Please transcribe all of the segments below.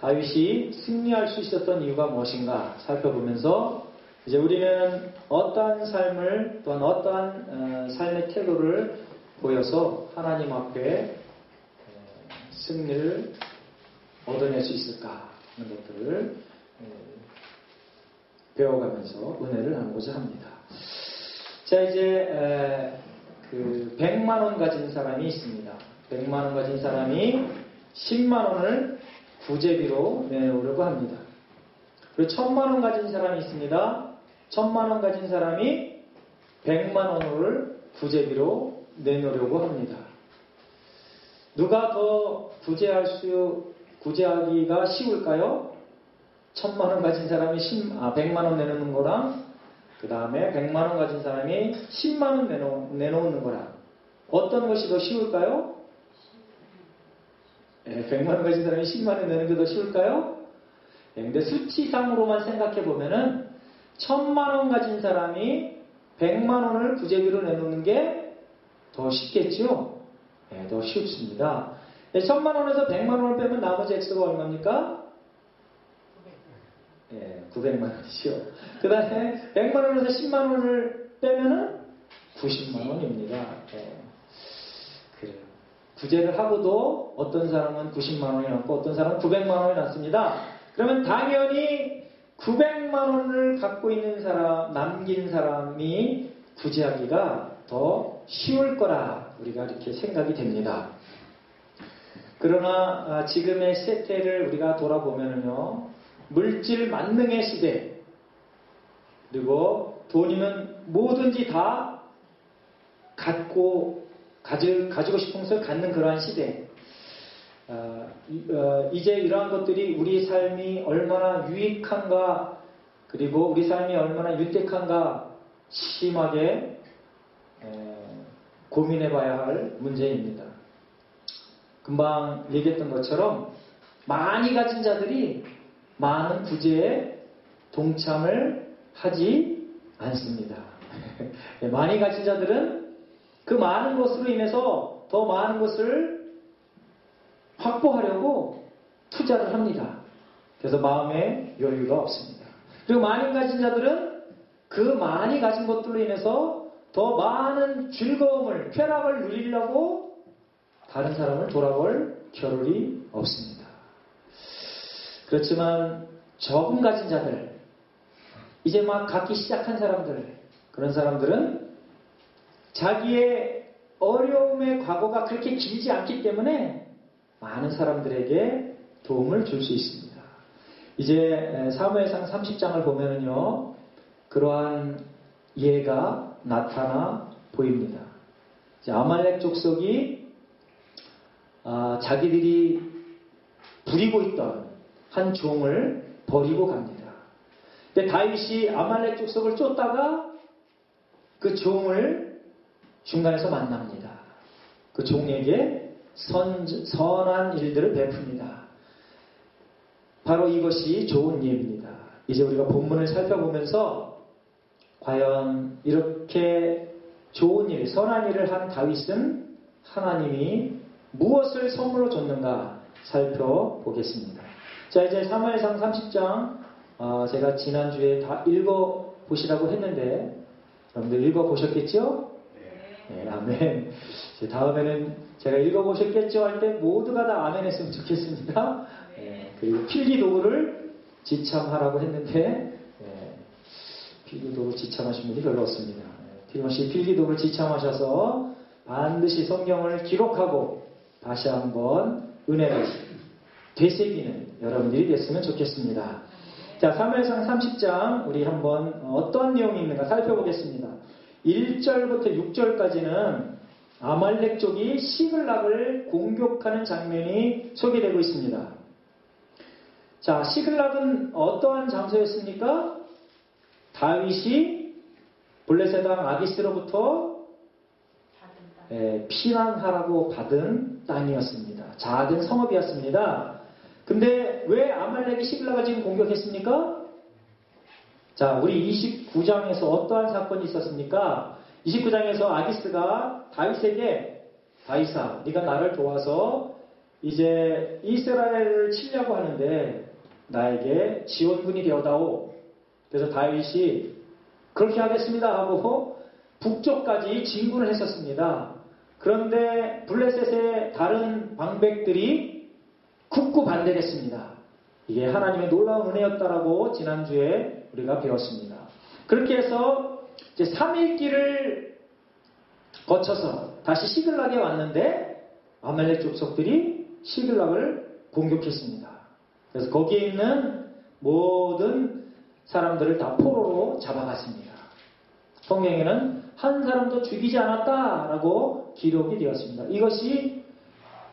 다윗이 승리할 수 있었던 이유가 무엇인가 살펴보면서 이제 우리는 어떠한 삶을 또한 어떠한 삶의 태도를 보여서 하나님 앞에 승리를 얻어낼 수 있을까 하는 것들을 배워가면서 은혜를 나누고자 합니다. 자, 이제 100만 원 가진 사람이 있습니다. 100만 원 가진 사람이 10만 원을 구제비로 내놓으려고 합니다. 그리고 1000만 원 가진 사람이 있습니다. 1000만 원 가진 사람이 100만 원을 구제비로 내놓으려고 합니다. 누가 더 구제하기가 쉬울까요? 1000만 원 가진 사람이 100만 원 내놓는 거랑 그 다음에 100만 원 가진 사람이 10만 원 내놓는 거랑 어떤 것이 더 쉬울까요? 100만 원 가진 사람이 10만 원 내는 게 더 쉬울까요? 근데 수치상으로만 생각해 보면은 1000만 원 가진 사람이 100만 원을 구제비로 내놓는 게 더 쉽겠죠? 더 쉽습니다. 1000만 원에서 100만 원을 빼면 나머지 액수가 얼마입니까? 900만 원이죠. 그 다음에 100만 원에서 10만 원을 빼면은 90만 원입니다. 그래요. 구제를 하고도 어떤 사람은 90만 원이 남고 어떤 사람은 900만 원이 남습니다. 그러면 당연히 900만 원을 갖고 있는 사람, 남긴 사람이 구제하기가 더 쉬울 거라 우리가 이렇게 생각이 됩니다. 그러나 지금의 세태를 우리가 돌아보면요, 물질 만능의 시대, 그리고 돈이면 뭐든지 다 가지고 싶은 것을 갖는 그러한 시대. 이제 이러한 것들이 우리 삶이 얼마나 유익한가, 그리고 우리 삶이 얼마나 윤택한가 심하게 고민해봐야 할 문제입니다. 금방 얘기했던 것처럼 많이 가진 자들이 많은 구제에 동참을 하지 않습니다. 많이 가진 자들은 그 많은 것으로 인해서 더 많은 것을 확보하려고 투자를 합니다. 그래서 마음에 여유가 없습니다. 그리고 많이 가진 자들은 그 많이 가진 것들로 인해서 더 많은 즐거움을, 쾌락을 누리려고 다른 사람을 돌아볼 겨를이 없습니다. 그렇지만 적은 가진 자들, 이제 막 갖기 시작한 사람들, 그런 사람들은 자기의 어려움의 과거가 그렇게 길지 않기 때문에 많은 사람들에게 도움을 줄 수 있습니다. 이제 사무엘상 30장을 보면은요, 그러한 예가 나타나 보입니다. 아말렉 족속이 자기들이 부리고 있던 한 종을 버리고 갑니다. 근데 다윗이 아말렉 족속을 쫓다가 그 종을 중간에서 만납니다. 그 종에게 선한 일들을 베풉니다. 바로 이것이 좋은 예입니다. 이제 우리가 본문을 살펴보면서 과연 이렇게 좋은 일, 선한 일을 한 다윗은 하나님이 무엇을 선물로 줬는가 살펴보겠습니다. 자, 이제 사무엘상 30장 제가 지난주에 다 읽어보시라고 했는데 여러분들 읽어보셨겠죠? 네, 아멘. 다음에는 제가 읽어보셨겠죠 할 때 모두가 다 아멘 했으면 좋겠습니다. 네, 그리고 필기도구를 지참하라고 했는데 필기도구 지참하신 분이 별로 없습니다. 필요시 필기도구를 지참하셔서 반드시 성경을 기록하고 다시 한번 은혜를 되새기는 여러분들이 됐으면 좋겠습니다. 자, 사무엘상 30장 우리 한번 어떠한 내용이 있는가 살펴보겠습니다. 1절부터 6절까지는 아말렉 족이 시글락을 공격하는 장면이 소개되고 있습니다. 자, 시글락은 어떠한 장소였습니까? 다윗이 블레셋 왕 아기스로부터 피난하라고 받은 땅이었습니다. 작은 성읍이었습니다. 근데 왜 아말렉이 시글락을 지금 공격했습니까? 자, 우리 29장에서 어떠한 사건이 있었습니까? 29장에서 아기스가 다윗에게, 다윗아, 네가 나를 도와서 이제 이스라엘을 치려고 하는데 나에게 지원군이 되어다오. 그래서 다윗이 그렇게 하겠습니다 하고 북쪽까지 진군을 했었습니다. 그런데 블레셋의 다른 방백들이 굳고 반대했습니다. 이게 하나님의 놀라운 은혜였다라고 지난주에 우리가 배웠습니다. 그렇게 해서 이제 3일 길을 거쳐서 다시 시글락에 왔는데 아말렉 족속들이 시글락을 공격했습니다. 그래서 거기에 있는 모든 사람들을 다 포로로 잡아갔습니다. 성경에는 한 사람도 죽이지 않았다라고 기록이 되었습니다. 이것이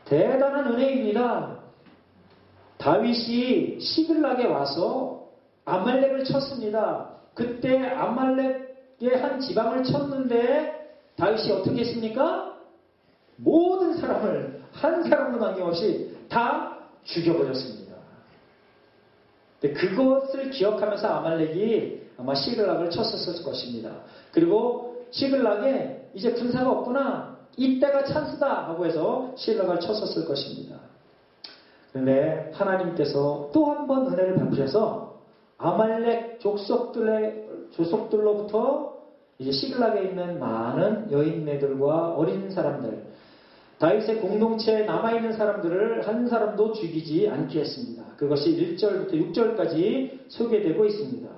대단한 은혜입니다. 다윗이 시글락에 와서 아말렉을 쳤습니다. 그때 아말렉의 한 지방을 쳤는데 다윗이 어떻게 했습니까? 모든 사람을 한 사람도 남김없이 다 죽여버렸습니다. 그것을 기억하면서 아말렉이 아마 시글락을 쳤었을 것입니다. 그리고 시글락에 이제 군사가 없구나, 이때가 찬스다 하고 해서 시글락을 쳤었을 것입니다. 그런데 하나님께서 또 한 번 은혜를 베푸셔서 아말렉 족속들로부터 이제 시글락에 있는 많은 여인네들과 어린 사람들, 다윗의 공동체에 남아있는 사람들을 한 사람도 죽이지 않게 했습니다. 그것이 1절부터 6절까지 소개되고 있습니다.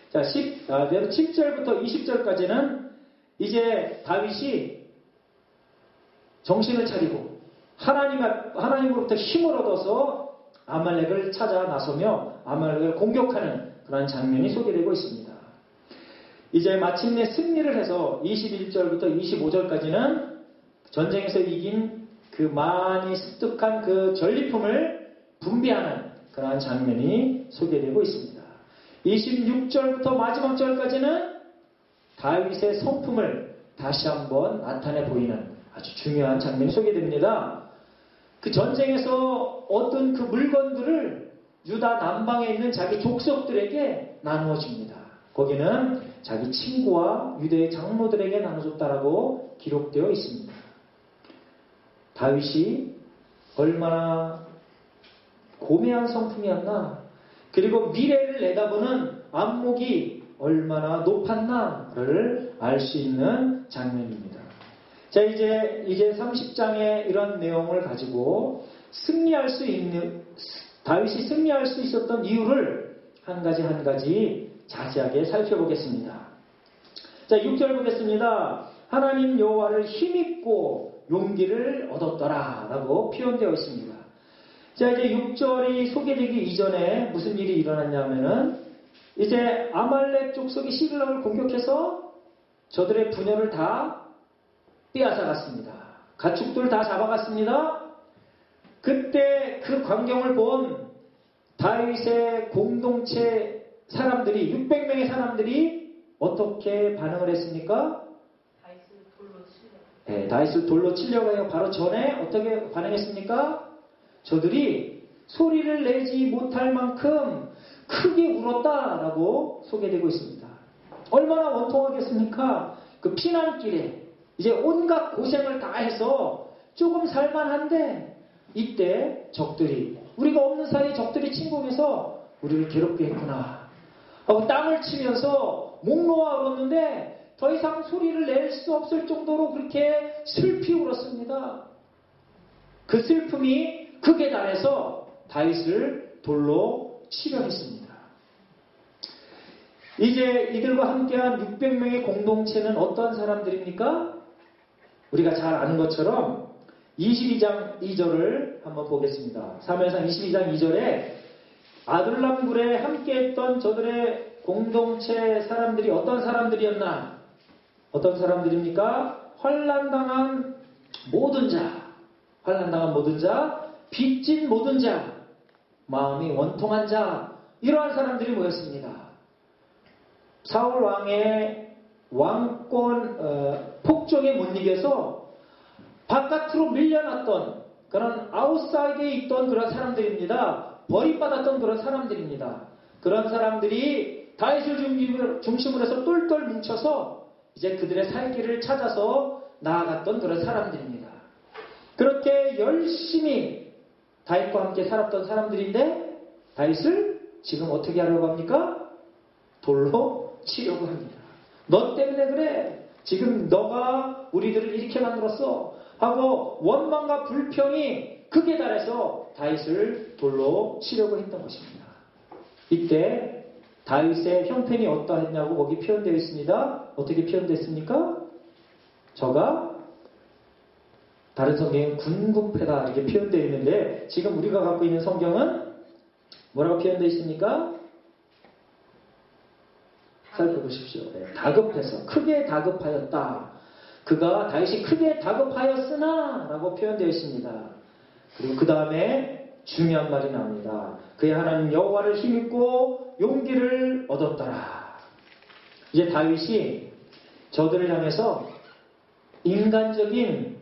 자, 7절부터 20절까지는 이제 다윗이 정신을 차리고 하나님으로부터 힘을 얻어서 아말렉을 찾아 나서며 아말렉을 공격하는 그런 장면이 소개되고 있습니다. 이제 마침내 승리를 해서 21절부터 25절까지는 전쟁에서 이긴 그 많이 습득한 그 전리품을 분배하는 그러한 장면이 소개되고 있습니다. 26절부터 마지막 절까지는 다윗의 성품을 다시 한번 나타내 보이는 아주 중요한 장면이 소개됩니다. 그 전쟁에서 얻은 그 물건들을 유다 남방에 있는 자기 족속들에게 나누어 줍니다. 거기는 자기 친구와 유대의 장로들에게 나눠줬다라고 기록되어 있습니다. 다윗이 얼마나 고매한 성품이었나, 그리고 미래를 내다보는 안목이 얼마나 높았나를 알 수 있는 장면입니다. 자, 이제 30장의 이런 내용을 가지고 다윗이 승리할 수 있었던 이유를 한 가지 자세하게 살펴보겠습니다. 자, 6절 보겠습니다. 하나님 여호와를 힘입고 용기를 얻었더라 라고 표현되어 있습니다. 자, 이제 6절이 소개되기 이전에 무슨 일이 일어났냐면은 이제 아말렉 족속이 시글락을 공격해서 저들의 부녀를 다 빼앗아갔습니다. 가축들 다 잡아갔습니다. 그때 그 광경을 본 다윗의 공동체 사람들이, 600명의 사람들이 어떻게 반응을 했습니까? 다윗을 돌로 치려고 해요. 바로 전에 어떻게 반응했습니까? 저들이 소리를 내지 못할 만큼 크게 울었다라고 소개되고 있습니다. 얼마나 원통하겠습니까? 그 피난길에 이제 온갖 고생을 다 해서 조금 살만한데 이때 적들이, 우리가 없는 사이에 적들이 침공해서 우리를 괴롭게 했구나 하고 땅을 치면서 목 놓아 울었는데 더 이상 소리를 낼 수 없을 정도로 그렇게 슬피 울었습니다. 그 슬픔이 극에 달해서 다윗을 돌로 치려 했습니다. 이제 이들과 함께한 600명의 공동체는 어떠한 사람들입니까? 우리가 잘 아는 것처럼 22장 2절을 한번 보겠습니다. 사무엘상 22장 2절에 아둘람굴에 함께했던 저들의 공동체 사람들이 어떤 사람들이었나? 어떤 사람들입니까? 환난당한 모든 자, 빚진 모든 자, 마음이 원통한 자, 이러한 사람들이 모였습니다. 사울 왕의 왕권 폭정에 못 이겨서 바깥으로 밀려났던 그런 아웃사이드에 있던 그런 사람들입니다. 버림받았던 그런 사람들입니다. 그런 사람들이 다윗을 중심으로 해서 똘똘 뭉쳐서 이제 그들의 살 길을 찾아서 나아갔던 그런 사람들입니다. 그렇게 열심히 다윗과 함께 살았던 사람들인데 다윗을 지금 어떻게 하려고 합니까? 돌로 치려고 합니다. 너 때문에 그래. 지금 너가 우리들을 이렇게 만들었어. 하고 원망과 불평이 극에 달해서 다윗을 돌로 치려고 했던 것입니다. 이때 다윗의 형편이 어떠했냐고 거기 표현되어 있습니다. 어떻게 표현됐습니까? 저가 다른 성경은 군국패다 이렇게 표현되어 있는데 지금 우리가 갖고 있는 성경은 뭐라고 표현되어 있습니까? 살펴보십시오. 네, 다급해서 크게 다급하였다. 그가 다윗이 크게 다급하였으나 라고 표현되어 있습니다. 그리고 그 다음에 중요한 말이 나옵니다. 그의 하나님 여호와를 힘입고 용기를 얻었더라. 이제 다윗이 저들을 향해서 인간적인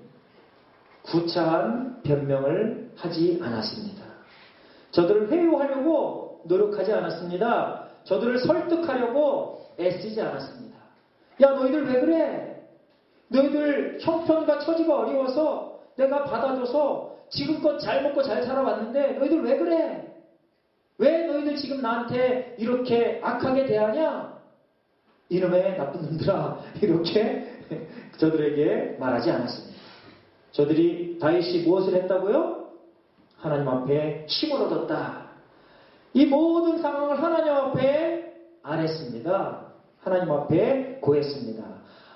구차한 변명을 하지 않았습니다. 저들을 회유하려고 노력하지 않았습니다. 저들을 설득하려고 애쓰지 않았습니다. 야, 너희들 왜 그래? 너희들 형편과 처지가 어려워서 내가 받아줘서 지금껏 잘 먹고 잘 살아왔는데 너희들 왜 그래? 왜 너희들 지금 나한테 이렇게 악하게 대하냐? 이놈의 나쁜 놈들아, 이렇게 저들에게 말하지 않았습니다. 저들이 다윗이 무엇을 했다고요? 하나님 앞에 힘을 얻었다. 이 모든 상황을 하나님 앞에 아뢰습니다. 하나님 앞에 고했습니다.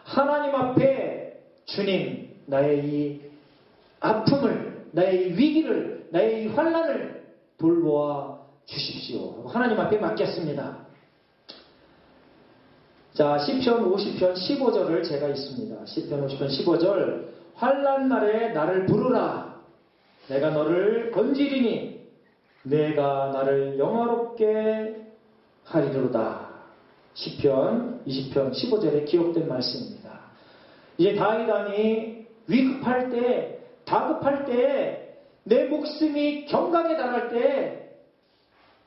하나님 앞에 주님, 나의 이 아픔을, 나의 이 위기를, 나의 이 환난을 돌보아 주십시오. 하나님 앞에 맡겼습니다. 자, 시편 50편 15절을 제가 있습니다. 시편 50편 15절. 환난 날에 나를 부르라. 내가 너를 건지리니 내가 나를 영화롭게 하리로다. 시편 20편 15절에 기록된 말씀입니다. 이제 다윗 왕이 위급할 때, 다급할 때, 내 목숨이 경각에 달할 때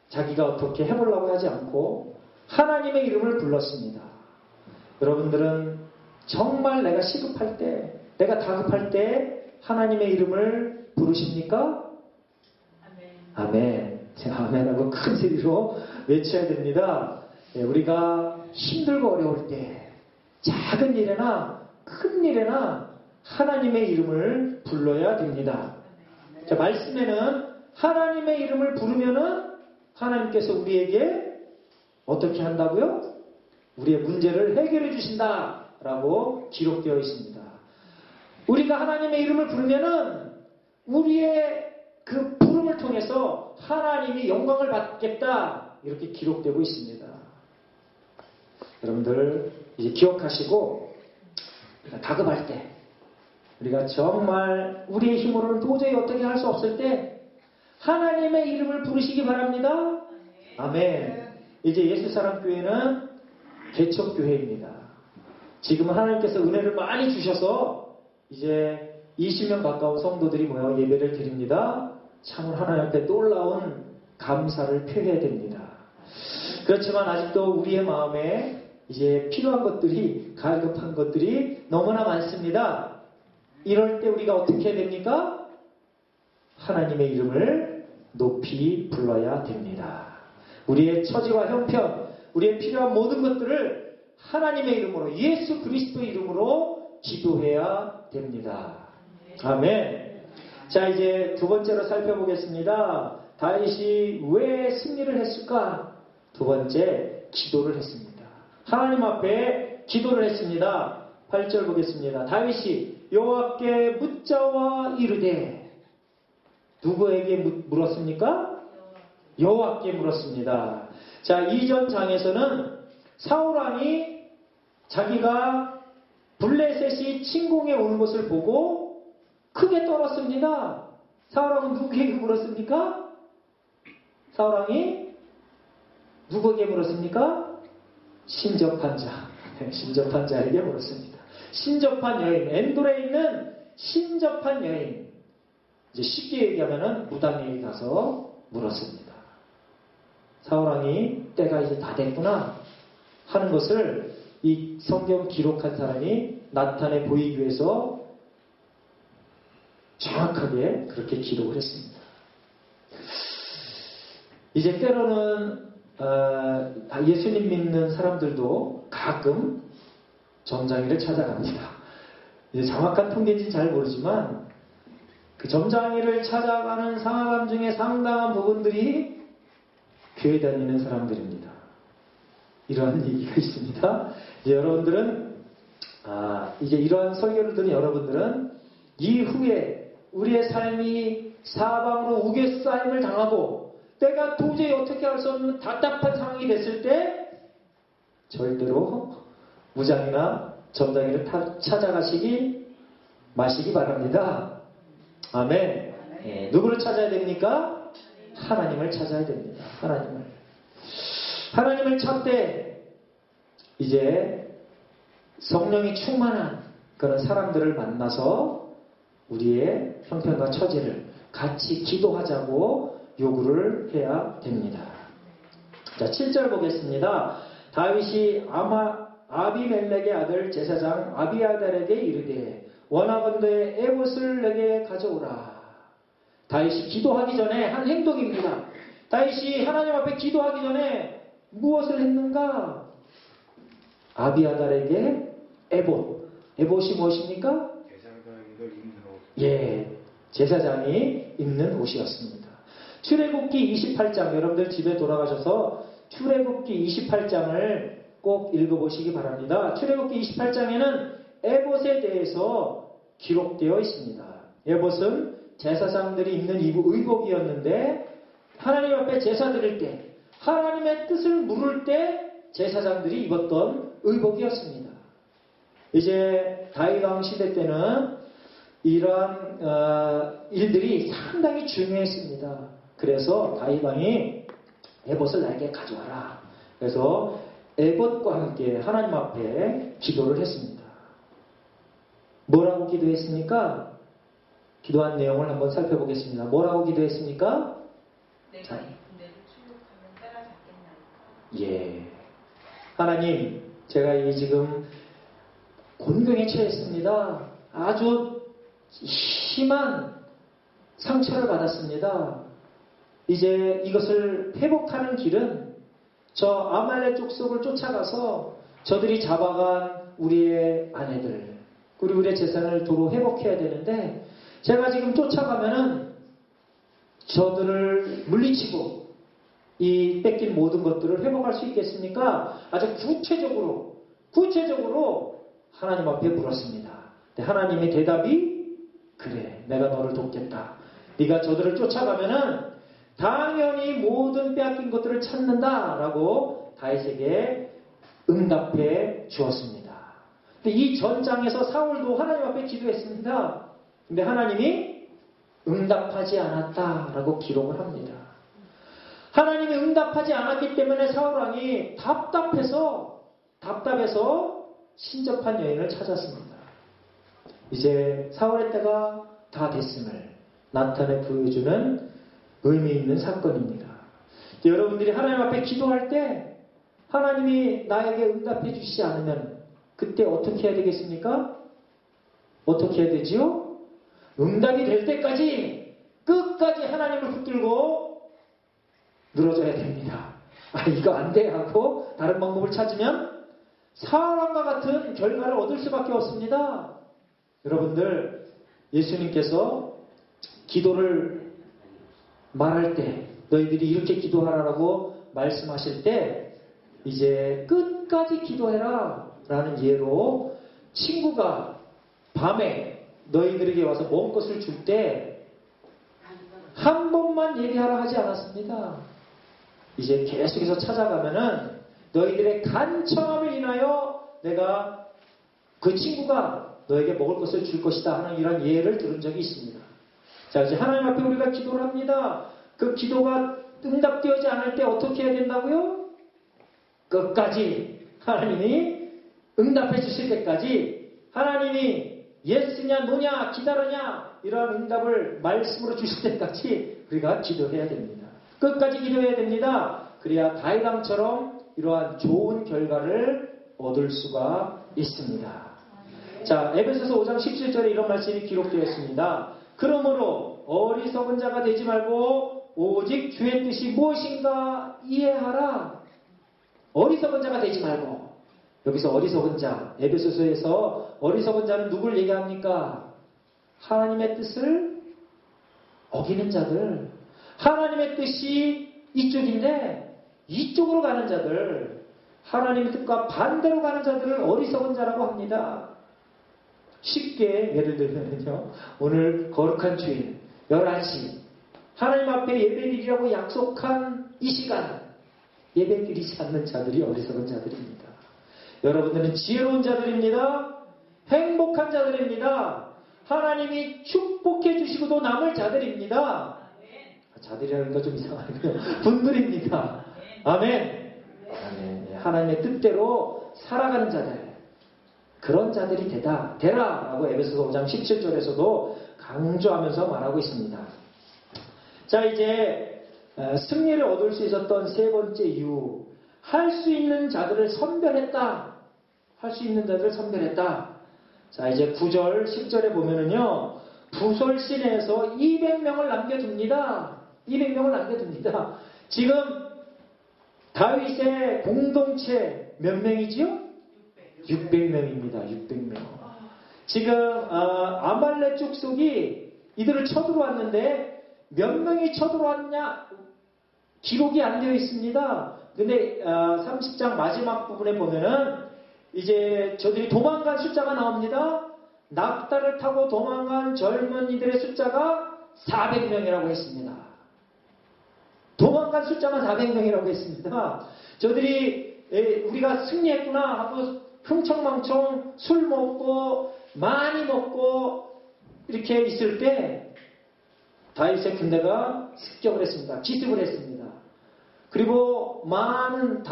자기가 어떻게 해보려고 하지 않고 하나님의 이름을 불렀습니다. 여러분들은 정말 내가 시급할 때, 내가 다급할 때 하나님의 이름을 부르십니까? 아멘. 제가 아멘하고 큰 소리로 외쳐야 됩니다. 우리가 힘들고 어려울 때 작은 일에나 큰 일에나 하나님의 이름을 불러야 됩니다. 자, 말씀에는 하나님의 이름을 부르면은 하나님께서 우리에게 어떻게 한다고요? 우리의 문제를 해결해 주신다라고 기록되어 있습니다. 우리가 하나님의 이름을 부르면은 우리의 그 부름을 통해서 하나님이 영광을 받겠다 이렇게 기록되고 있습니다. 여러분들 이제 기억하시고 우리가 다급할 때 우리가 정말 우리의 힘으로는 도저히 어떻게 할 수 없을 때 하나님의 이름을 부르시기 바랍니다. 아멘. 이제 예수사랑교회는 개척교회입니다. 지금은 하나님께서 은혜를 많이 주셔서 이제 20명 가까운 성도들이 모여 예배를 드립니다. 참으로 하나님 앞에 놀라운 감사를 표해야 됩니다. 그렇지만 아직도 우리의 마음에 이제 필요한 것들이, 갈급한 것들이 너무나 많습니다. 이럴 때 우리가 어떻게 해야 됩니까? 하나님의 이름을 높이 불러야 됩니다. 우리의 처지와 형편, 우리의 필요한 모든 것들을 하나님의 이름으로, 예수 그리스도의 이름으로 기도해야 됩니다. 아멘. 자, 이제 두 번째로 살펴보겠습니다. 다윗이 왜 승리를 했을까? 두 번째, 기도를 했습니다. 하나님 앞에 기도를 했습니다. 8절 보겠습니다. 다윗이 여호와께 묻자와 이르되, 누구에게 물었습니까? 여호와께 물었습니다. 자, 이전 장에서는 사울왕이 자기가 블레셋이 침공해 오는 것을 보고 크게 떨었습니다. 사울왕은 누구에게 물었습니까? 사울왕이 누구에게 물었습니까? 신접한 자, 신접한 자에게 물었습니다. 신접한 여인, 엔돌에 있는 신접한 여인, 이제 쉽게 얘기하면은 무당에게 가서 물었습니다. 사울왕이 때가 이제 다 됐구나 하는 것을 이 성경 기록한 사람이 나타내 보이기 위해서 정확하게 그렇게 기록을 했습니다. 이제 때로는 예수님 믿는 사람들도 가끔 점장이를 찾아갑니다. 이제 정확한 통계인지 잘 모르지만 그 점장이를 찾아가는 상하감 중에 상당한 부분들이 교회 다니는 사람들입니다. 이러한 얘기가 있습니다. 이제 여러분들은 이제 이러한 설교를 들은 여러분들은 이후에 우리의 삶이 사방으로 우겨싸임을 당하고 내가 도저히 어떻게 할 수 없는 답답한 상황이 됐을 때 절대로 무장이나 점장이를 찾아가시기 마시기 바랍니다. 아멘. 네, 누구를 찾아야 됩니까? 하나님을 찾아야 됩니다. 하나님을 찾되 이제 성령이 충만한 그런 사람들을 만나서 우리의 형편과 처지를 같이 기도하자고 요구를 해야 됩니다. 자, 7절 보겠습니다. 다윗이 아비멜렉의 아들 제사장 아비아달에게 이르되 원하건대 에봇을 내게 가져오라. 다윗이 기도하기 전에 한 행동입니다. 다윗이 하나님 앞에 기도하기 전에 무엇을 했는가? 아비아달에게 에봇이 무엇입니까? 제사장이 입는 옷이었습니다. 출애굽기 28장, 여러분들 집에 돌아가셔서 출애굽기 28장을 꼭 읽어보시기 바랍니다. 출애굽기 28장에는 에봇에 대해서 기록되어 있습니다. 에봇은 제사장들이 입는 의복이었는데 하나님 앞에 제사 드릴 때 하나님의 뜻을 물을 때 제사장들이 입었던 의복이었습니다. 이제 다윗 왕 시대 때는 이러한 일들이 상당히 중요했습니다. 그래서 다윗 왕이 에봇을 나에게 가져와라. 그래서 에봇과 함께 하나님 앞에 기도를 했습니다. 뭐라고 기도했습니까? 기도한 내용을 한번 살펴보겠습니다. 뭐라고 기도했습니까? 내가 이 군대를 출력하면 따라잡겠나이까? 예. 하나님, 제가 지금 곤경에 처했습니다. 아주 심한 상처를 받았습니다. 이제 이것을 회복하는 길은 저 아말렉 족속을 쫓아가서 저들이 잡아간 우리의 아내들, 그리고 우리의 재산을 도로 회복해야 되는데 제가 지금 쫓아가면은 저들을 물리치고 이 뺏긴 모든 것들을 회복할 수 있겠습니까? 아주 구체적으로 하나님 앞에 물었습니다. 하나님의 대답이 그래, 내가 너를 돕겠다. 네가 저들을 쫓아가면은 당연히 모든 빼앗긴 것들을 찾는다라고 다윗에게 응답해 주었습니다. 근데 이 전장에서 사울도 하나님 앞에 기도했습니다. 근데 하나님이 응답하지 않았다라고 기록을 합니다. 하나님이 응답하지 않았기 때문에 사울왕이 답답해서 신접한 여인을 찾았습니다. 이제 사울의 때가 다 됐음을 나타내 보여주는 의미 있는 사건입니다. 여러분들이 하나님 앞에 기도할 때 하나님이 나에게 응답해 주시지 않으면 그때 어떻게 해야 되겠습니까? 어떻게 해야 되지요? 응답이 될 때까지 끝까지 하나님을 붙들고 늘어져야 됩니다. 이거 안 돼 하고 다른 방법을 찾으면 사울왕과 같은 결과를 얻을 수밖에 없습니다. 여러분들, 예수님께서 기도를 말할 때 너희들이 이렇게 기도하라라고 말씀하실 때 이제 끝까지 기도해라 라는 예로 친구가 밤에 너희들에게 와서 먹을 것을 줄 때 한 번만 얘기하라 하지 않았습니다. 이제 계속해서 찾아가면은 너희들의 간청함을 인하여 내가 그 친구가 너에게 먹을 것을 줄 것이다 하는 이런 예를 들은 적이 있습니다. 자, 이제 하나님 앞에 우리가 기도를 합니다. 그 기도가 응답되지 않을 때 어떻게 해야 된다고요? 끝까지 하나님이 응답해 주실 때까지 하나님이 예스냐 노냐 기다려냐 이러한 응답을 말씀으로 주실 때까지 우리가 기도해야 됩니다. 끝까지 기도해야 됩니다. 그래야 다윗 왕처럼 이러한 좋은 결과를 얻을 수가 있습니다. 자, 에베소서 5장 17절에 이런 말씀이 기록되어 있습니다. 그러므로 어리석은 자가 되지 말고 오직 주의 뜻이 무엇인가 이해하라. 어리석은 자가 되지 말고. 여기서 어리석은 자, 에베소서에서 어리석은 자는 누굴 얘기합니까? 하나님의 뜻을 어기는 자들. 하나님의 뜻이 이쪽인데 이쪽으로 가는 자들, 하나님의 뜻과 반대로 가는 자들을 어리석은 자라고 합니다. 쉽게 예를 들면요, 오늘 거룩한 주일 11시 하나님 앞에 예배드리라고 약속한 이 시간 예배드리지 않는 자들이 어리석은 자들입니다. 여러분들은 지혜로운 자들입니다. 행복한 자들입니다. 하나님이 축복해 주시고도 남을 자들입니다. 자들이라는 거 좀 이상하고요. 분들입니다. 아멘. 아멘. 하나님의 뜻대로 살아가는 자들, 그런 자들이 되라 라고 에베소서 5장 17절에서도 강조하면서 말하고 있습니다. 자, 이제 승리를 얻을 수 있었던 세 번째 이유, 할 수 있는 자들을 선별했다. 할 수 있는 자들을 선별했다. 자, 이제 9절 10절에 보면은요, 부솔 시내에서 200명을 남겨둡니다. 200명을 남겨둡니다. 지금 다윗의 공동체 몇 명이지요? 600명입니다. 600명. 지금 아말렉 족속이 이들을 쳐들어왔는데 몇 명이 쳐들어왔냐? 기록이 안 되어 있습니다. 근데 30장 마지막 부분에 보면은 이제 저들이 도망간 숫자가 나옵니다. 낙타를 타고 도망간 젊은이들의 숫자가 400명이라고 했습니다. 도망간 숫자만 400명이라고 했습니다. 저들이 우리가 승리했구나 하고 흥청망청 술 먹고 많이 먹고 이렇게 있을 때 다윗의 군대가 습격을 했습니다. 기습을 했습니다. 그리고 많은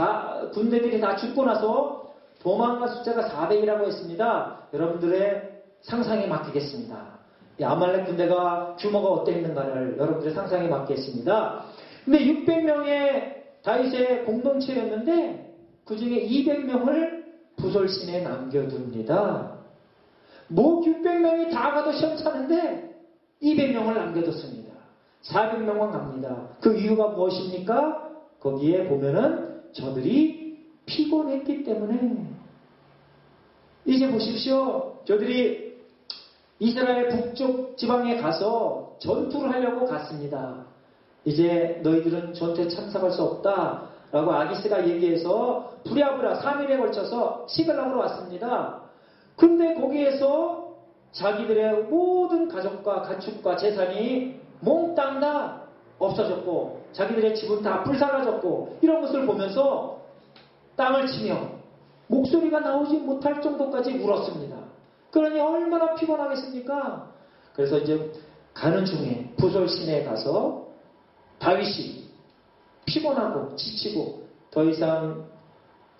군대들이 다 죽고 나서 도망간 숫자가 400이라고 했습니다. 여러분들의 상상에 맡기겠습니다. 이 아말렉 군대가 규모가 어땠는가를 여러분들의 상상에 맡기겠습니다. 근데 600명의 다윗의 공동체였는데 그 중에 200명을 부솔신에 남겨둡니다. 뭐 600명이 다 가도 시험차는데 200명을 남겨뒀습니다. 400명만 갑니다. 그 이유가 무엇입니까? 거기에 보면은 저들이 피곤했기 때문에. 이제 보십시오. 저들이 이스라엘 북쪽 지방에 가서 전투를 하려고 갔습니다. 이제 너희들은 전투에 참석할 수 없다 라고 아기스가 얘기해서 부랴부랴 3일에 걸쳐서 시글락으로 왔습니다. 근데 거기에서 자기들의 모든 가족과 가축과 재산이 몽땅 다 없어졌고 자기들의 집은 다 불살라졌고 이런 것을 보면서 땅을 치며 목소리가 나오지 못할 정도까지 울었습니다. 그러니 얼마나 피곤하겠습니까? 그래서 이제 가는 중에 부솔 시내에 가서 다윗이 피곤하고 지치고 더 이상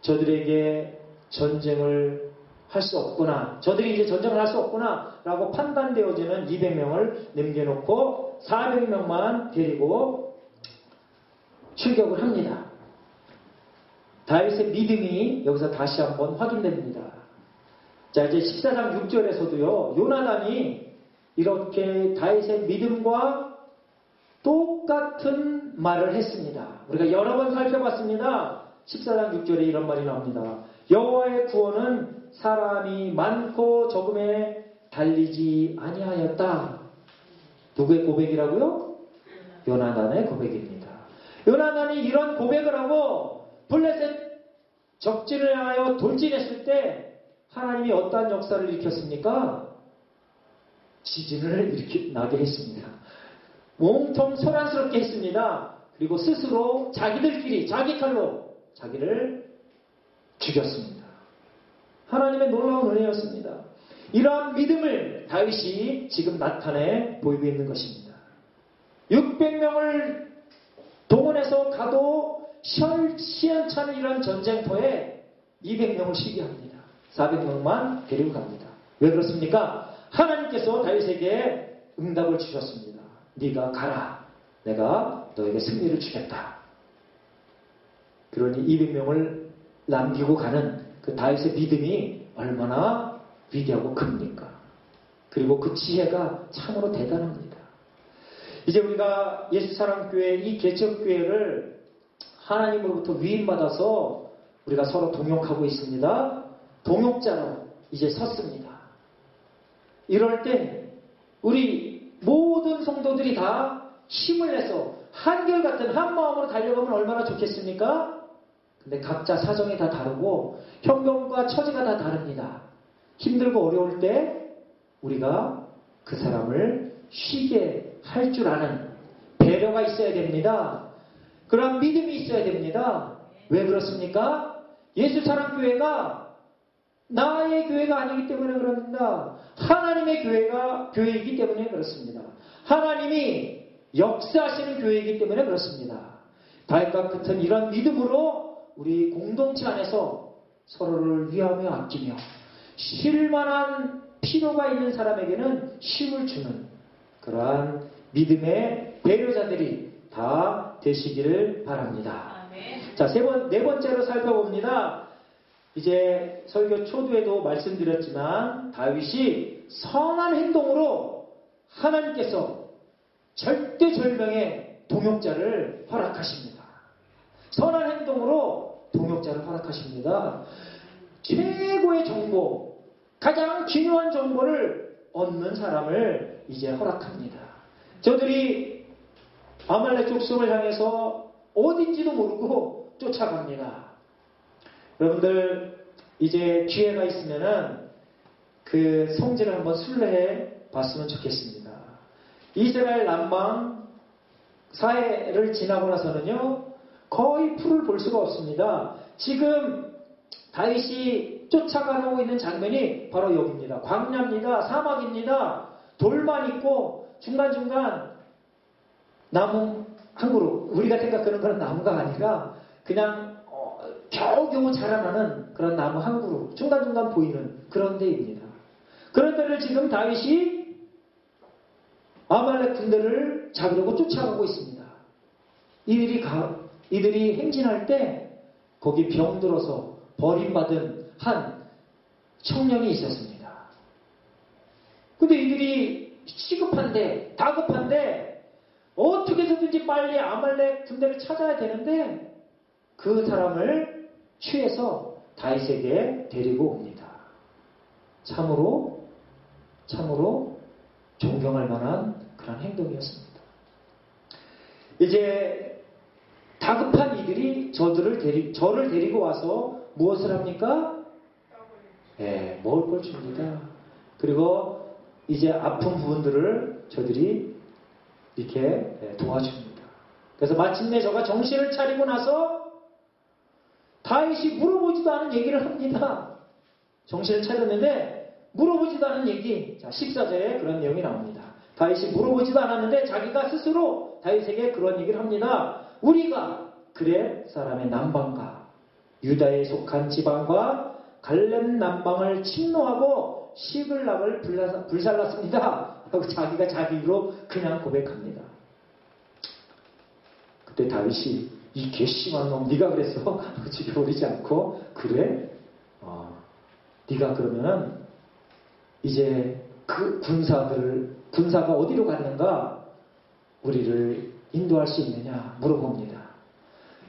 저들에게 전쟁을 할 수 없구나, 저들이 이제 전쟁을 할 수 없구나 라고 판단되어지는 200명을 남겨놓고 400명만 데리고 출격을 합니다. 다윗의 믿음이 여기서 다시 한번 확인됩니다. 자, 이제 14장 6절에서도요, 요나단이 이렇게 다윗의 믿음과 똑같은 말을 했습니다. 우리가 여러 번 살펴봤습니다. 14장 6절에 이런 말이 나옵니다. 여호와의 구원은 사람이 많고 적음에 달리지 아니하였다. 누구의 고백이라고요? 요나단의 고백입니다. 요나단이 이런 고백을 하고 블레셋 적진을 향하여 돌진했을 때 하나님이 어떠한 역사를 일으켰습니까? 지진을 나게 했습니다. 몸통 소란스럽게 했습니다. 그리고 스스로 자기들끼리 자기 칼로 자기를 죽였습니다. 하나님의 놀라운 은혜였습니다. 이러한 믿음을 다윗이 지금 나타내 보이고 있는 것입니다. 600명을 동원해서 가도 시원찮은 이런 전쟁터에 200명을 시기합니다. 400명만 데리고 갑니다. 왜 그렇습니까? 하나님께서 다윗에게 응답을 주셨습니다. 네가 가라. 내가 너에게 승리를 주겠다. 그러니 200명을 남기고 가는 그 다윗의 믿음이 얼마나 위대하고 큽니까? 그리고 그 지혜가 참으로 대단합니다. 이제 우리가 예수사랑교회 이 개척교회를 하나님으로부터 위임받아서 우리가 서로 동역하고 있습니다. 동역자로 이제 섰습니다. 이럴 때 우리 모든 성도들이 다 힘을 내서 한결같은 한 마음으로 달려가면 얼마나 좋겠습니까? 근데 각자 사정이 다 다르고 형편과 처지가 다 다릅니다. 힘들고 어려울 때 우리가 그 사람을 쉬게 할 줄 아는 배려가 있어야 됩니다. 그런 믿음이 있어야 됩니다. 왜 그렇습니까? 예수사랑교회가 나의 교회가 아니기 때문에 그렇습니다. 하나님의 교회이기 때문에 그렇습니다. 하나님이 역사하시는 교회이기 때문에 그렇습니다. 다윗과 같은 이런 믿음으로 우리 공동체 안에서 서로를 위하며 아끼며 쉴만한 필요가 있는 사람에게는 힘을 주는 그러한 믿음의 배려자들이 다 되시기를 바랍니다. 자, 네 번째로 살펴봅니다. 이제 설교 초두에도 말씀드렸지만 다윗이 선한 행동으로 하나님께서 절대절명의 동역자를 허락하십니다. 선한 행동으로 동역자를 허락하십니다. 최고의 정보, 가장 중요한 정보를 얻는 사람을 이제 허락합니다. 저들이 아말렉 족속을 향해서 어딘지도 모르고 쫓아갑니다. 여러분들 이제 기회가 있으면은 그 성지를 한번 순례해 봤으면 좋겠습니다. 이스라엘 남방 사해를 지나고 나서는요 거의 풀을 볼 수가 없습니다. 지금 다윗이 쫓아가고 있는 장면이 바로 여기입니다. 광야입니다. 사막입니다. 돌만 있고 중간중간 나무 한 그루, 우리가 생각하는 그런 나무가 아니라 그냥 겨우겨우 자라나는 그런 나무 한 그루 중간중간 보이는 그런 데입니다. 그런 데를 지금 다윗이 아말렉 군대를 잡으려고 쫓아가고 있습니다. 이들이 행진할 때 거기 병들어서 버림받은 한 청년이 있었습니다. 근데 이들이 시급한데 다급한데 어떻게 해서든지 빨리 아말렉 군대를 찾아야 되는데 그 사람을 취해서 다윗에게 데리고 옵니다. 참으로 존경할 만한 그런 행동이었습니다. 이제 다급한 이들이 저를 데리고 와서 무엇을 합니까? 먹을 걸 줍니다. 그리고 이제 아픈 부분들을 저들이 이렇게 도와줍니다. 그래서 마침내 저가 정신을 차리고 나서 다윗이 물어보지도 않은 얘기를 합니다. 정신을 차렸는데 물어보지도 않은 얘기. 자, 14절에 그런 내용이 나옵니다. 다윗이 물어보지도 않았는데 자기가 스스로 다윗에게 그런 얘기를 합니다. 우리가 그렛 사람의 남방과 유다에 속한 지방과 갈렙 남방을 침노하고 시글락을 불살랐습니다. 하고 자기가 자기 입으로 그냥 고백합니다. 그때 다윗이 이 괘씸한 놈 네가 그랬어? 죽여버리지 않고 그래? 네가 그러면은 이제 그 군사가 어디로 갔는가 우리를 인도할 수 있느냐 물어봅니다.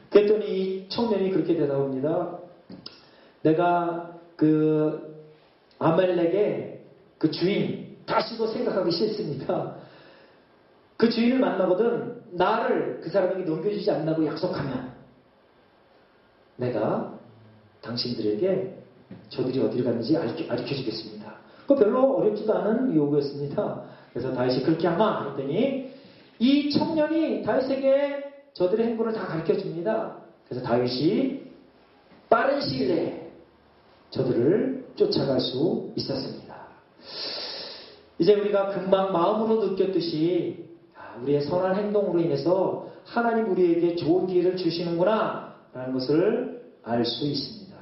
그랬더니 이 청년이 그렇게 대답합니다. 내가 그 아말렉의 그 주인 다시도 생각하기 싫습니다. 그 주인을 만나거든 나를 그 사람에게 넘겨주지 않는다고 약속하면 내가 당신들에게 저들이 어디를 갔는지 알려주겠습니다. 그거 별로 어렵지도 않은 요구였습니다. 그래서 다윗이 그렇게 하마 했더니 이 청년이 다윗에게 저들의 행보를 다 가르쳐줍니다. 그래서 다윗이 빠른 시일 내에 저들을 쫓아갈 수 있었습니다. 이제 우리가 금방 마음으로 느꼈듯이 우리의 선한 행동으로 인해서 하나님 우리에게 좋은 기회를 주시는구나 라는 것을 알 수 있습니다.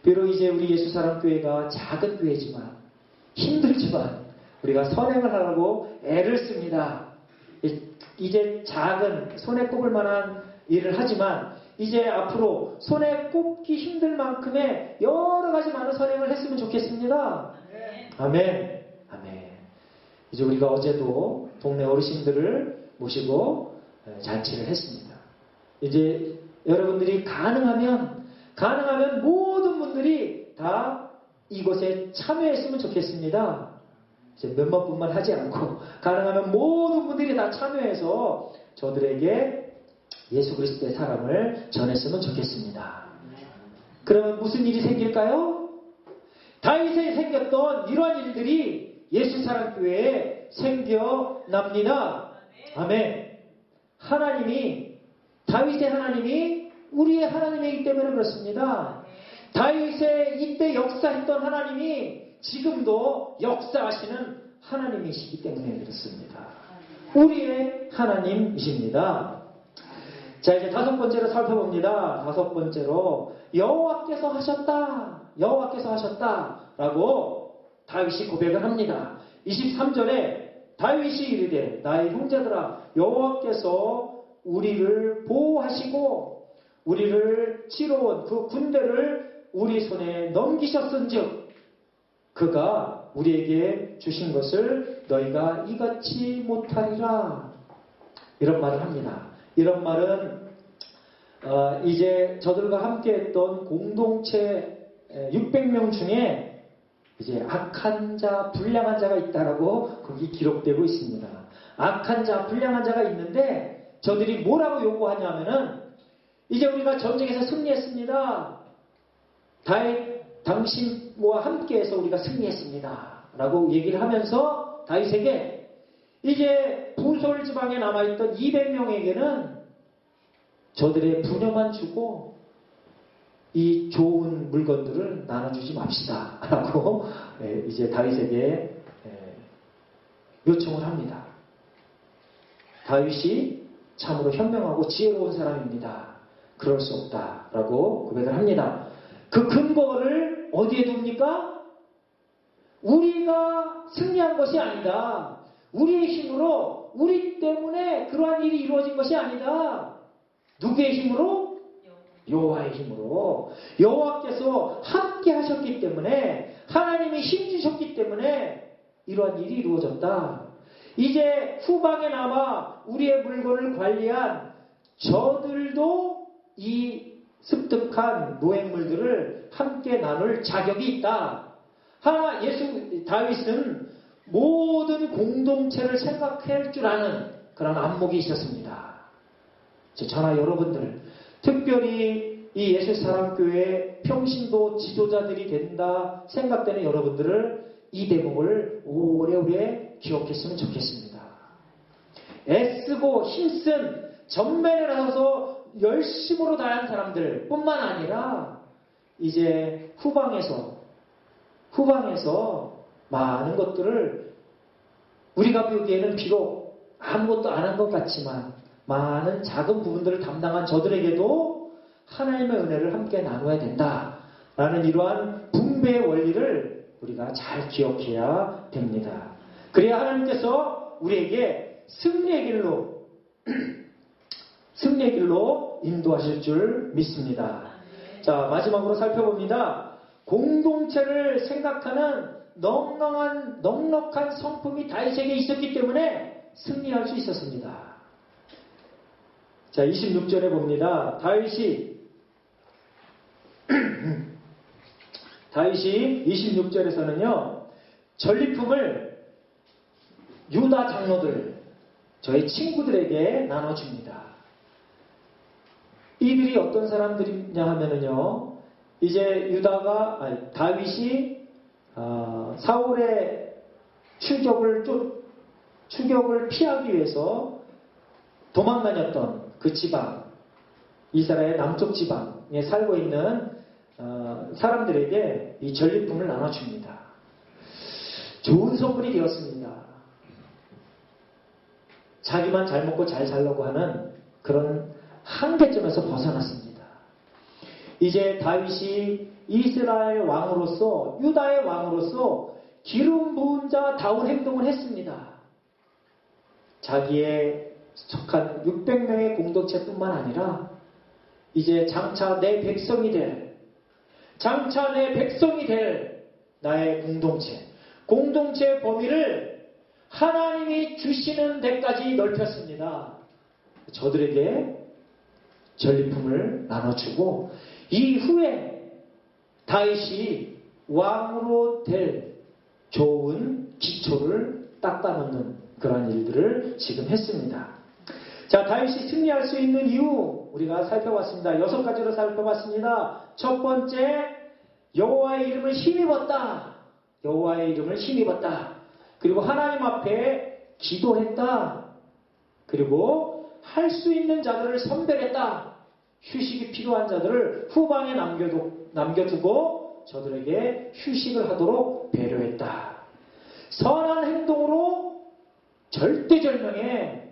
비록 이제 우리 예수사랑교회가 작은 교회지만 힘들지만 우리가 선행을 하라고 애를 씁니다. 이제 작은 손에 꼽을 만한 일을 하지만 이제 앞으로 손에 꼽기 힘들 만큼의 여러 가지 많은 선행을 했으면 좋겠습니다. 아멘. 아멘. 이제 우리가 어제도 동네 어르신들을 모시고 잔치를 했습니다. 이제 여러분들이 가능하면 모든 분들이 다 이곳에 참여했으면 좋겠습니다. 이제 몇몇 분만 하지 않고 가능하면 모든 분들이 다 참여해서 저들에게 예수 그리스도의 사랑을 전했으면 좋겠습니다. 그러면 무슨 일이 생길까요? 다윗에 생겼던 이러한 일들이 예수사랑교회에 생겨납니다. 아멘. 하나님이, 다윗의 하나님이 우리의 하나님이기 때문에 그렇습니다. 다윗의 이때 역사했던 하나님이 지금도 역사하시는 하나님이시기 때문에 그렇습니다. 우리의 하나님이십니다. 자, 이제 다섯 번째로 살펴봅니다. 다섯 번째로 여호와께서 하셨다라고 다윗이 고백을 합니다. 23절에 다윗이 이르되 나의 형제들아 여호와께서 우리를 보호하시고 우리를 치러온 그 군대를 우리 손에 넘기셨은즉 그가 우리에게 주신 것을 너희가 이같이 못하리라. 이런 말을 합니다. 이런 말은 이제 저들과 함께했던 공동체 600명 중에 이제 악한 자, 불량한 자가 있다라고 거기 기록되고 있습니다. 악한 자, 불량한 자가 있는데 저들이 뭐라고 요구하냐면은 이제 우리가 전쟁에서 승리했습니다. 당신과 함께해서 우리가 승리했습니다. 라고 얘기를 하면서 다윗에게 이제 부솔 지방에 남아있던 200명에게는 저들의 부녀만 주고 이 좋은 물건들을 나눠주지 맙시다. 라고 이제 다윗에게 요청을 합니다. 다윗이 참으로 현명하고 지혜로운 사람입니다. 그럴 수 없다. 라고 고백을 합니다. 그 근거를 어디에 둡니까? 우리가 승리한 것이 아니다. 우리의 힘으로, 우리 때문에 그러한 일이 이루어진 것이 아니다. 누구의 힘으로? 여호와의 힘으로. 여호와께서 함께 하셨기 때문에, 하나님이 힘 주셨기 때문에 이러한 일이 이루어졌다. 이제 후방에 남아 우리의 물건을 관리한 저들도 이 습득한 노획물들을 함께 나눌 자격이 있다. 다윗은 모든 공동체를 생각할 줄 아는 그런 안목이 있었습니다. 저나 여러분들, 특별히 이 예수사랑교회 평신도 지도자들이 된다 생각되는 여러분들을 이 대목을 오래오래 기억했으면 좋겠습니다. 애쓰고 힘쓴 전면에 나서서 열심으로 다한 사람들 뿐만 아니라 이제 후방에서 많은 것들을 우리가 보기에는 비록 아무것도 안 한 것 같지만 많은 작은 부분들을 담당한 저들에게도 하나님의 은혜를 함께 나눠야 된다라는 이러한 분배의 원리를 우리가 잘 기억해야 됩니다. 그래야 하나님께서 우리에게 승리의 길로 인도하실 줄 믿습니다. 자, 마지막으로 살펴봅니다. 공동체를 생각하는 넉넉한 성품이 다윗에게 있었기 때문에 승리할 수 있었습니다. 자, 26절에 봅니다. 다윗이 26절에서는요, 전리품을 유다 장로들, 저희 친구들에게 나눠줍니다. 이들이 어떤 사람들이냐 하면은요, 이제 다윗이 사울의 추격을 피하기 위해서 도망다녔던 그 지방, 이스라엘 남쪽 지방에 살고 있는 사람들에게 이 전리품을 나눠줍니다. 좋은 선물이 되었습니다. 자기만 잘 먹고 잘 살려고 하는 그런 한계점에서 벗어났습니다. 이제 다윗이 이스라엘 왕으로서, 유다의 왕으로서 기름 부은 자다운 행동을 했습니다. 자기의 속한 600명의 공동체뿐만 아니라 이제 장차 내 백성이 될 나의 공동체의 범위를 하나님이 주시는 데까지 넓혔습니다. 저들에게 전리품을 나눠주고 이후에 다윗이 왕으로 될 좋은 기초를 닦아놓는 그러한 일들을 지금 했습니다. 자, 다윗이 승리할 수 있는 이유 우리가 살펴봤습니다. 6가지로 살펴봤습니다. 첫 번째, 여호와의 이름을 힘입었다. 여호와의 이름을 힘입었다. 그리고 하나님 앞에 기도했다. 그리고 할 수 있는 자들을 선별했다. 휴식이 필요한 자들을 후방에 남겨두고 저들에게 휴식을 하도록 배려했다. 선한 행동으로 절대절명의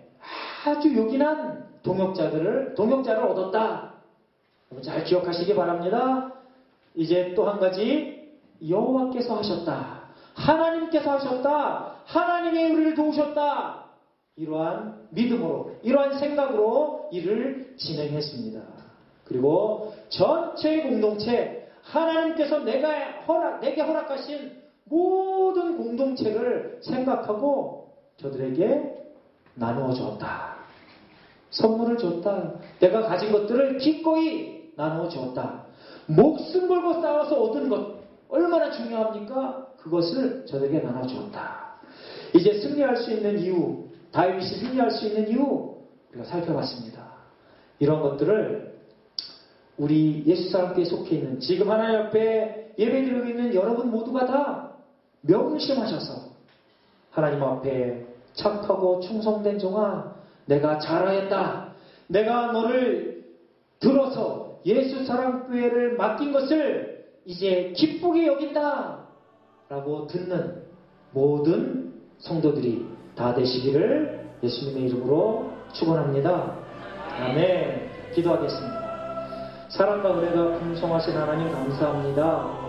아주 요긴한 동역자를 얻었다. 여러분 잘 기억하시기 바랍니다. 이제 또 한 가지, 여호와께서 하셨다. 하나님께서 하셨다. 하나님이 우리를 도우셨다. 이러한 믿음으로, 이러한 생각으로 일을 진행했습니다. 그리고 전체 공동체, 하나님께서 내게 허락하신 모든 공동체를 생각하고 저들에게 나누어 주었다. 선물을 줬다. 내가 가진 것들을 기꺼이 나누어 주었다. 목숨 걸고 싸워서 얻은 것 얼마나 중요합니까? 그것을 저들에게 나눠 주었다. 이제 승리할 수 있는 이유, 다윗이 승리할 수 있는 이유 우리가 살펴봤습니다. 이런 것들을 우리 예수 사람께 속해 있는, 지금 하나님 앞에 예배드리고 있는 여러분 모두가 다 명심하셔서 하나님 앞에 착하고 충성된 종아, 내가 잘하였다. 내가 너를 들어서 예수 사랑교회를 맡긴 것을 이제 기쁘게 여긴다. 라고 듣는 모든 성도들이 다 되시기를 예수님의 이름으로 축원합니다. 아멘. 기도하겠습니다. 사랑과 은혜가 풍성하신 하나님 감사합니다.